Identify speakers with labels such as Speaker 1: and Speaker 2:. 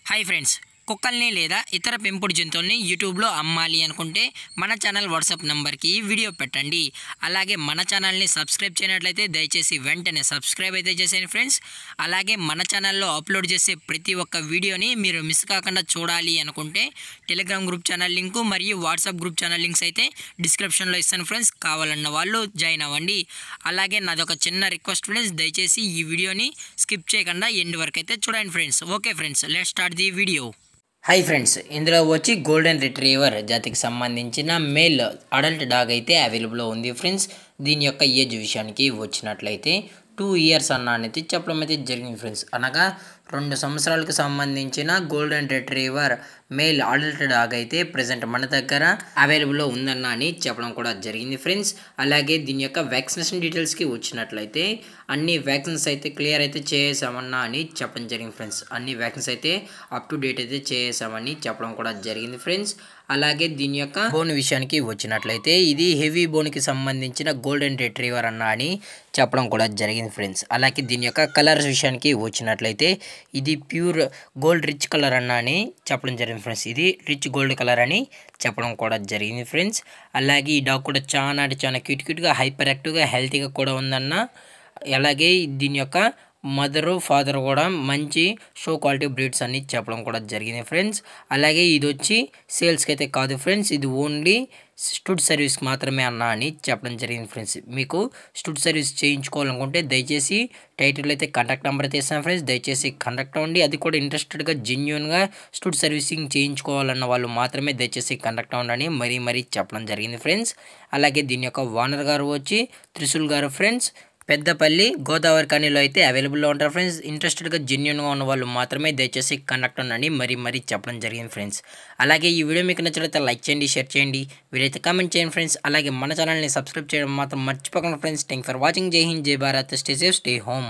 Speaker 1: Hi friends, కుక్కల్ని లేదా ఇతర పెంపుడు జంతువుల్ని యూట్యూబ్లో అమ్మాలి అనుకుంటే మన ఛానల్ వాట్సాప్ నెంబర్కి వీడియో పెట్టండి. అలాగే మన ఛానల్ని సబ్స్క్రైబ్ చేయనట్లయితే దయచేసి వెంటనే సబ్స్క్రైబ్ అయితే చేసేయండి ఫ్రెండ్స్. అలాగే మన ఛానల్లో అప్లోడ్ చేసే ప్రతి ఒక్క వీడియోని మీరు మిస్ కాకుండా చూడాలి అనుకుంటే టెలిగ్రామ్ గ్రూప్ ఛానల్ లింకు మరియు వాట్సాప్ గ్రూప్ ఛానల్ లింక్స్ అయితే డిస్క్రిప్షన్లో ఇస్తాను ఫ్రెండ్స్. కావాలన్న వాళ్ళు జాయిన్ అవ్వండి. అలాగే నాదొక చిన్న రిక్వెస్ట్ ఫ్రెండ్స్, దయచేసి ఈ వీడియోని స్కిప్ చేయకుండా ఎండ్ వరకు అయితే చూడండి friends. Okay friends, let's start the video. Hi friends, ఇందులో వచ్చి గోల్డెన్ రిట్రీవర్ జాతికి సంబంధించిన మేల్ అడల్ట్ డాగ్ అయితే అవైలబుల్లో ఉంది ఫ్రెండ్స్. దీని యొక్క ఏజ్ విషయానికి వచ్చినట్లయితే 2 ఇయర్స్ అనేది చెప్పడం అయితే జరిగింది ఫ్రెండ్స్. అనగా 2 సంవత్సరాలకు సంబంధించిన golden retriever male adult dog అయితే ప్రజెంట్ మన దగ్గర అవైలబుల్లో ఉందన్న అని చెప్పడం కూడా జరిగింది ఫ్రెండ్స్. అలాగే దీని యొక్క వ్యాక్సినేషన్ డీటెయిల్స్కి వచ్చినట్లయితే అన్ని వ్యాక్సిన్స్ అయితే క్లియర్ అయితే చేసామన్నా అని చెప్పడం జరిగింది ఫ్రెండ్స్. అన్ని వ్యాక్సిన్స్ అయితే అప్ టు డేట్ అయితే చేసామని చెప్పడం కూడా జరిగింది ఫ్రెండ్స్. అలాగే దీని యొక్క బోన్ విషయానికి వచ్చినట్లయితే ఇది హెవీ బోన్కి సంబంధించిన గోల్డెన్ రిట్రీవర్ అన్న అని చెప్పడం కూడా జరిగింది ఫ్రెండ్స్. అలాగే దీని యొక్క కలర్స్ విషయానికి వచ్చినట్లయితే ఇది ప్యూర్ గోల్డ్ రిచ్ కలర్ అన్న అని చెప్పడం జరిగింది ఫ్రెండ్స్. ఇది రిచ్ గోల్డ్ కలర్ అని చెప్పడం కూడా జరిగింది ఫ్రెండ్స్. అలాగే ఈ డాగ్ కూడా చాలా అంటే చాలా క్యూట్గా హైపర్ యాక్టివ్గా హెల్తీగా కూడా ఉందన్న. అలాగే దీని యొక్క మదరు ఫాదర్ కూడా మంచి షో క్వాలిటీ బ్రీడ్స్ అని చెప్పడం కూడా జరిగింది ఫ్రెండ్స్. అలాగే ఇది వచ్చి సేల్స్కి అయితే కాదు ఫ్రెండ్స్, ఇది ఓన్లీ స్టూడ్ సర్వీస్కి మాత్రమే అన్న అని చెప్పడం జరిగింది ఫ్రెండ్స్. మీకు స్టూడ్ సర్వీస్ చేయించుకోవాలనుకుంటే దయచేసి టైటిల్ అయితే కాంటాక్ట్ నెంబర్ అయితే ఇస్తాను ఫ్రెండ్స్. దయచేసి కాంటాక్ట్ అవ్వండి. అది కూడా ఇంట్రెస్టెడ్గా జెన్యున్గా స్టూడ్ సర్వీసింగ్ చేయించుకోవాలన్న వాళ్ళు మాత్రమే దయచేసి కాంటాక్ట్ అవ్వండి మరీ చెప్పడం జరిగింది ఫ్రెండ్స్. అలాగే దీని యొక్క ఓనర్ గారు వచ్చి త్రిశూల్ గారు ఫ్రెండ్స్. పెద్దపల్లి గోదావరి కాలనీలో అయితే అవైలబుల్లో ఉంటారు ఫ్రెండ్స్. ఇంట్రెస్టెడ్గా జెన్యున్గా ఉన్న వాళ్ళు మాత్రమే దయచేసి కాంటాక్ట్ అవ్వండి మరీ చెప్పడం జరిగింది ఫ్రెండ్స్. అలాగే ఈ వీడియో మీకు నచ్చినట్లయితే లైక్ చేయండి, షేర్ చేయండి, వీలైతే కామెంట్ చేయండి ఫ్రెండ్స్. అలాగే మన ఛానల్ని సబ్స్క్రైబ్ చేయడం మాత్రం మర్చిపోకండి ఫ్రెండ్స్. Thank for watching. జై హింద్, జై Bharat, stay safe, stay home.